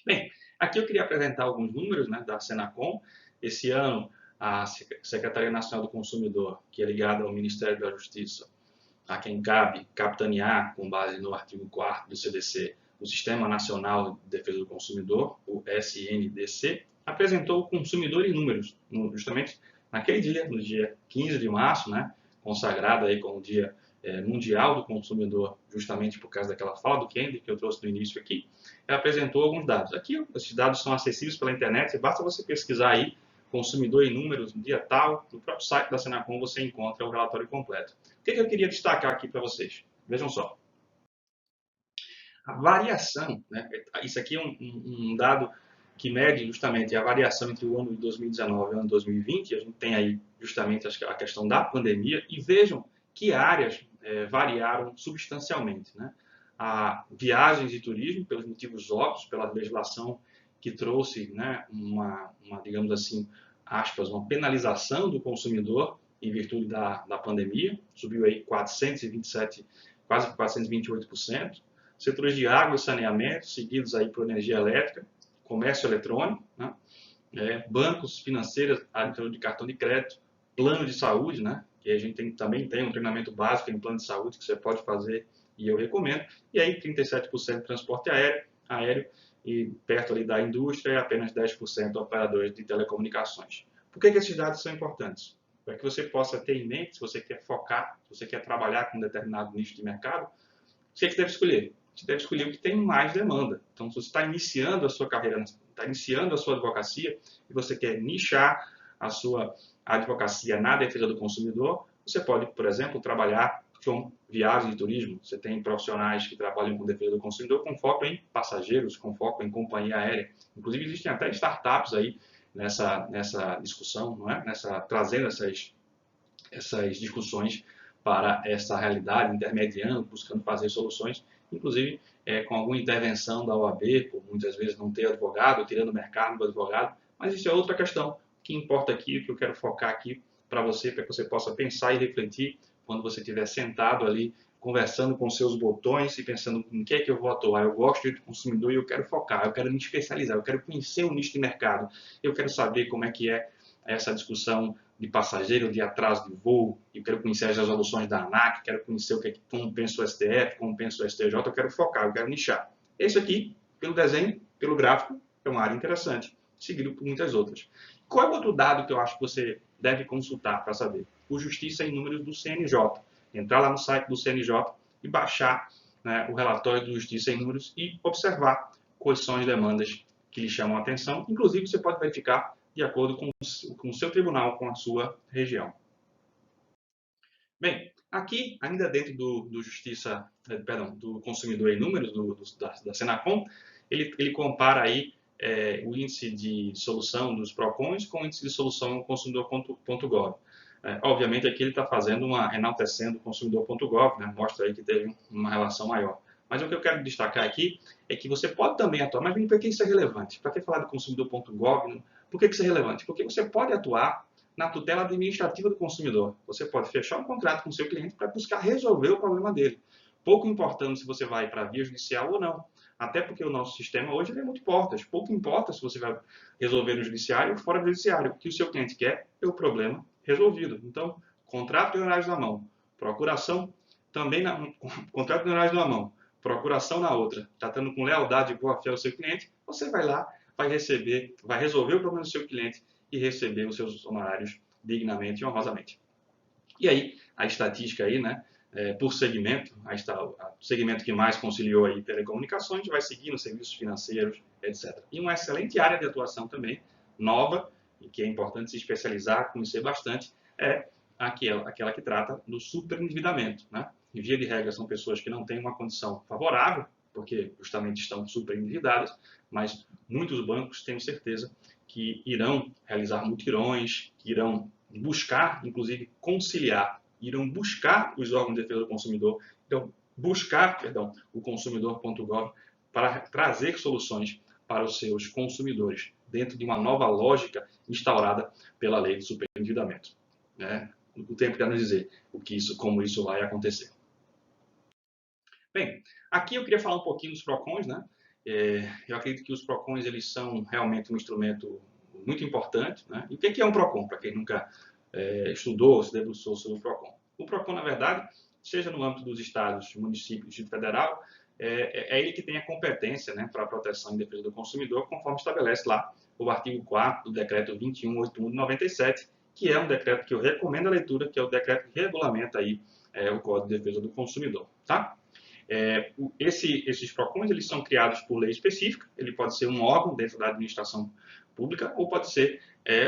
Bem, aqui eu queria apresentar alguns números, né, da Senacom. Esse ano, a Secretaria Nacional do Consumidor, que é ligada ao Ministério da Justiça, a quem cabe capitanear, com base no artigo 4º do CDC, o Sistema Nacional de Defesa do Consumidor, o SNDC, apresentou o Consumidor em Números, justamente naquele dia, no dia 15 de março, né, consagrado aí como o Dia Mundial do Consumidor, justamente por causa daquela fala do Kennedy que eu trouxe no início aqui. Ela apresentou alguns dados. Aqui, esses dados são acessíveis pela internet, basta você pesquisar aí consumidor em números, no dia tal, no próprio site da Senacom você encontra o relatório completo. O que eu queria destacar aqui para vocês? Vejam só. A variação, né? Isso aqui é um dado que mede justamente a variação entre o ano de 2019 e o ano de 2020. A gente tem aí justamente a questão da pandemia e vejam que áreas variaram substancialmente, né? A viagens e turismo, pelos motivos óbvios, pela legislação que trouxe, né, digamos assim, aspas, uma penalização do consumidor em virtude da pandemia, subiu aí 427, quase 428%. Setores de água e saneamento, seguidos aí por energia elétrica, comércio eletrônico, né, bancos, financeiras, área de cartão de crédito, plano de saúde, né, que a gente também tem um treinamento básico em plano de saúde que você pode fazer e eu recomendo, e aí 37% de transporte aéreo e perto ali da indústria, apenas 10% operadores de telecomunicações. Por que esses dados são importantes? Para que você possa ter em mente, se você quer focar, se você quer trabalhar com um determinado nicho de mercado, o que deve escolher? Você deve escolher o que tem mais demanda. Então, se você está iniciando a sua carreira, está iniciando a sua advocacia e você quer nichar a sua advocacia na defesa do consumidor, você pode, por exemplo, trabalhar com viagem e turismo. Você tem profissionais que trabalham com defesa do consumidor com foco em passageiros, com foco em companhia aérea. Inclusive, existem até startups aí nessa discussão, não é? Trazendo essas discussões para essa realidade, intermediando, buscando fazer soluções, inclusive com alguma intervenção da OAB, por muitas vezes não ter advogado, tirando o mercado do advogado, mas isso é outra questão. O que importa aqui, o que eu quero focar aqui para que você possa pensar e refletir quando você estiver sentado ali, conversando com seus botões e pensando em que é que eu vou atuar. Eu gosto de consumidor e eu quero focar, eu quero me especializar, eu quero conhecer o nicho de mercado, eu quero saber como é que é essa discussão de passageiro, de atraso de voo, eu quero conhecer as resoluções da ANAC, quero conhecer como pensa o STF, como pensa o STJ, eu quero focar, eu quero nichar. Esse aqui, pelo desenho, pelo gráfico, é uma área interessante, seguido por muitas outras. Qual é o outro dado que eu acho que você deve consultar para saber? O Justiça em Números do CNJ. Entrar lá no site do CNJ e baixar, né, o relatório do Justiça em Números e observar quais são as demandas que lhe chamam a atenção. Inclusive, você pode verificar de acordo com o seu tribunal, com a sua região. Bem, aqui, ainda dentro do consumidor em números, da Senacom, ele compara aí o índice de solução dos PROCONs com o índice de solução do consumidor.gov. Obviamente, aqui ele está fazendo enaltecendo o consumidor.gov, né? Mostra aí que teve uma relação maior. Mas o que eu quero destacar aqui é que você pode também atuar, mas por que isso é relevante? Para que falar do consumidor.gov? Por que isso é relevante? Porque você pode atuar na tutela administrativa do consumidor. Você pode fechar um contrato com o seu cliente para buscar resolver o problema dele. Pouco importando se você vai para a via judicial ou não. Até porque o nosso sistema hoje é muito portas. Pouco importa se você vai resolver no judiciário ou fora do judiciário. O que o seu cliente quer é o problema resolvido. Então, contrato de honorários na mão, procuração também contrato de honorários na mão, procuração na outra, tratando com lealdade e boa fé ao seu cliente, você vai lá, vai resolver o problema do seu cliente e receber os seus honorários dignamente e honrosamente. E aí, a estatística aí, né, por segmento, aí está o segmento que mais conciliou aí telecomunicações, vai seguindo serviços financeiros, etc. E uma excelente área de atuação também, nova, e que é importante se especializar, conhecer bastante, é aquela que trata do superendividamento, né? Em via de regra, são pessoas que não têm uma condição favorável, porque justamente estão superendividadas, mas muitos bancos, tenho certeza, que irão realizar mutirões, que irão buscar, inclusive, conciliar, irão buscar os órgãos de defesa do consumidor, então, o consumidor.gov para trazer soluções para os seus consumidores, dentro de uma nova lógica instaurada pela lei de superendividamento. Né? O tempo irá nos dizer como isso vai acontecer. Bem, aqui eu queria falar um pouquinho dos PROCONs, né? Eu acredito que os PROCONs eles são realmente um instrumento muito importante, né? E o que é um PROCON, para quem nunca estudou ou se debruçou sobre o PROCON? O PROCON, na verdade, seja no âmbito dos estados, municípios, Distrito Federal, é ele que tem a competência, né, para a proteção e defesa do consumidor, conforme estabelece lá o artigo 4º do decreto 21.81 de 97, que é um decreto que eu recomendo a leitura, que é o decreto que regulamenta aí, o Código de Defesa do Consumidor, tá? Esses PROCONs eles são criados por lei específica, ele pode ser um órgão dentro da administração pública ou pode ser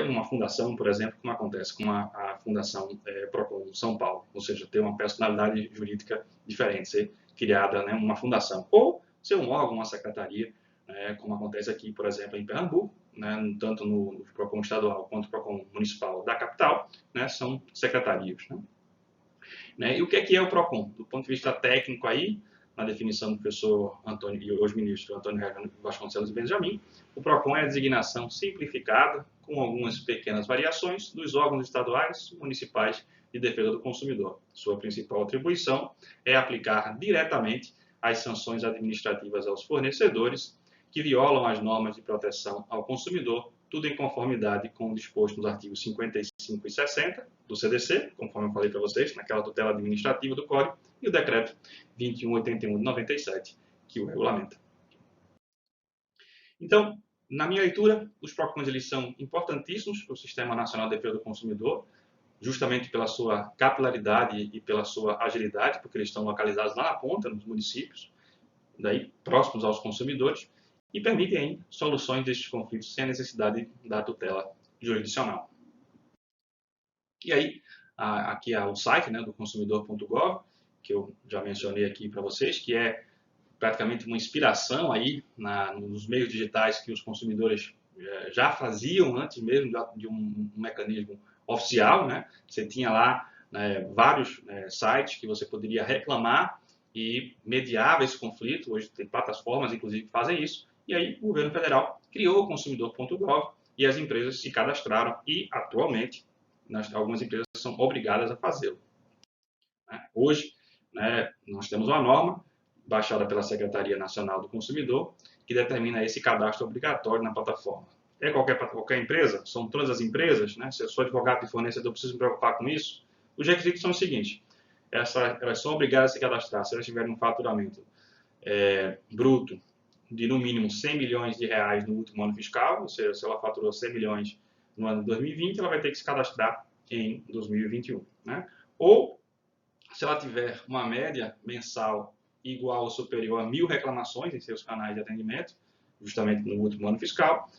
uma fundação, por exemplo, como acontece com a Fundação PROCON São Paulo, ou seja, ter uma personalidade jurídica diferente, ser criada, né, uma fundação, ou ser um órgão, uma secretaria, como acontece aqui, por exemplo, em Pernambuco, né, tanto no PROCON estadual quanto no PROCON municipal da capital, né, são secretarias. E o que é o PROCON? Do ponto de vista técnico aí, na definição do professor Antônio e hoje ministro Antônio Vasconcelos Benjamin, o PROCON é a designação simplificada, com algumas pequenas variações, dos órgãos estaduais e municipais de defesa do consumidor. Sua principal atribuição é aplicar diretamente as sanções administrativas aos fornecedores que violam as normas de proteção ao consumidor, tudo em conformidade com o disposto nos artigos 55 e 60 do CDC, conforme eu falei para vocês, naquela tutela administrativa do Código, e o decreto 2181 de 97, que o regulamenta. Então, na minha leitura, os PROCONs eles são importantíssimos para o Sistema Nacional de Defesa do Consumidor, justamente pela sua capilaridade e pela sua agilidade, porque eles estão localizados lá na ponta, nos municípios, daí próximos aos consumidores, e permitem aí soluções destes conflitos sem a necessidade da tutela jurisdicional. E aí, aqui é o site, né, do consumidor.gov, que eu já mencionei aqui para vocês, que é praticamente uma inspiração aí nos meios digitais que os consumidores já faziam antes mesmo de um mecanismo oficial, né? Você tinha lá vários sites que você poderia reclamar e mediava esse conflito. Hoje tem plataformas, inclusive, que fazem isso. E aí o governo federal criou o consumidor.gov e as empresas se cadastraram e, atualmente, algumas empresas são obrigadas a fazê-lo. Hoje, nós temos uma norma baixada pela Secretaria Nacional do Consumidor que determina esse cadastro obrigatório na plataforma. É qualquer empresa? São todas as empresas? Né? Se eu sou advogado e fornecedor, preciso me preocupar com isso? Os requisitos são os seguintes. Elas são obrigadas a se cadastrar se elas tiverem um faturamento bruto de no mínimo 100 milhões de reais no último ano fiscal, ou seja, se ela faturou 100 milhões no ano de 2020, ela vai ter que se cadastrar em 2021. Né? Ou, se ela tiver uma média mensal igual ou superior a 1.000 reclamações em seus canais de atendimento, justamente no último ano fiscal,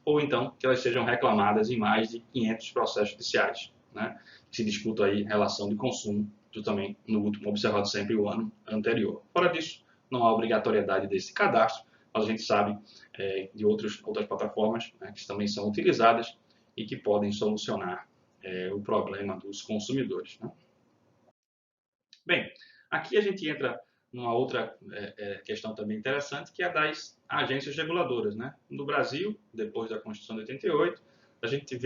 ou então que elas sejam reclamadas em mais de 500 processos judiciais, né? Se disputa aí relação de consumo, também no último, observado sempre o ano anterior. Fora disso, não há obrigatoriedade desse cadastro, mas a gente sabe de outras plataformas, né, que também são utilizadas e que podem solucionar o problema dos consumidores. Né? Bem, aqui a gente entra numa outra questão também interessante, que é a das agências reguladoras. Né? No Brasil, depois da Constituição de 88, a gente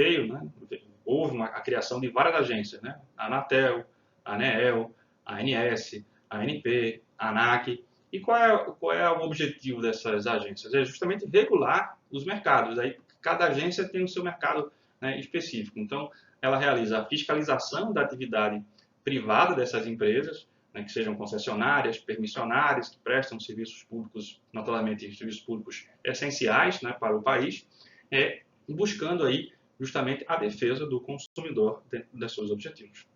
houve a criação de várias agências, né? A Anatel, a ANEEL, a ANS, a ANP, a ANAC. E qual é o objetivo dessas agências? É justamente regular os mercados. Aí, cada agência tem o seu mercado, né, específico. Então, ela realiza a fiscalização da atividade privada dessas empresas, né, que sejam concessionárias, permissionárias, que prestam serviços públicos, notadamente serviços públicos essenciais, né, para o país, buscando aí justamente a defesa do consumidor dentro dos seus objetivos.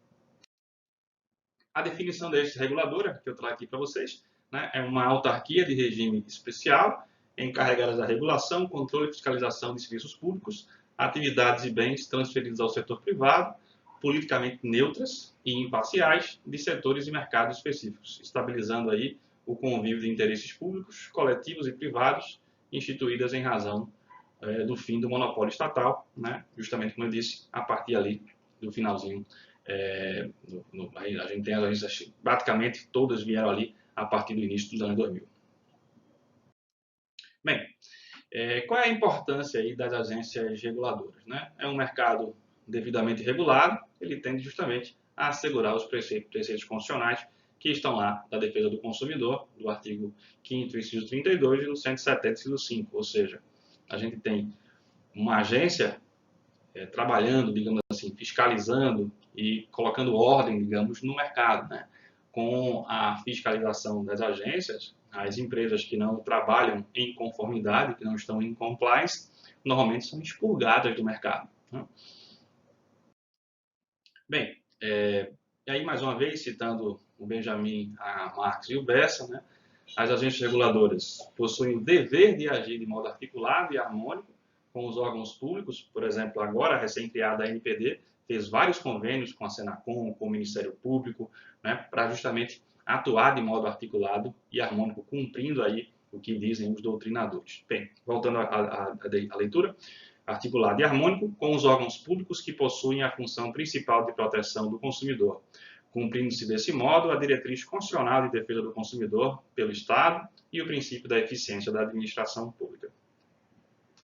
A definição desta reguladora, que eu trago aqui para vocês, né, é uma autarquia de regime especial, encarregada da regulação, controle e fiscalização de serviços públicos, atividades e bens transferidos ao setor privado, politicamente neutras e imparciais de setores e mercados específicos, estabilizando aí o convívio de interesses públicos, coletivos e privados, instituídas em razão do fim do monopólio estatal, né? Justamente como eu disse, a partir ali do finalzinho, a gente tem as agências, praticamente todas vieram ali a partir do início dos anos 2000. Bem, qual é a importância aí das agências reguladoras? Né? É um mercado devidamente regulado, ele tende justamente a assegurar os preceitos constitucionais que estão lá da defesa do consumidor, do artigo 5º, inciso 32 e do 170, inciso 5. Ou seja, a gente tem uma agência trabalhando, digamos assim, fiscalizando e colocando ordem, digamos, no mercado, né? Com a fiscalização das agências, as empresas que não trabalham em conformidade, que não estão em compliance, normalmente são expurgadas do mercado, né? Bem, e aí mais uma vez, citando o Benjamin, a Marx e o Bessa, né? As agências reguladoras possuem o dever de agir de modo articulado e harmônico com os órgãos públicos. Por exemplo, agora a recém-criada ANPD fez vários convênios com a Senacom, com o Ministério Público, né, para justamente atuar de modo articulado e harmônico, cumprindo aí o que dizem os doutrinadores. Bem, voltando à leitura, articulado e harmônico com os órgãos públicos que possuem a função principal de proteção do consumidor, cumprindo-se desse modo a diretriz constitucional de defesa do consumidor pelo Estado e o princípio da eficiência da administração pública.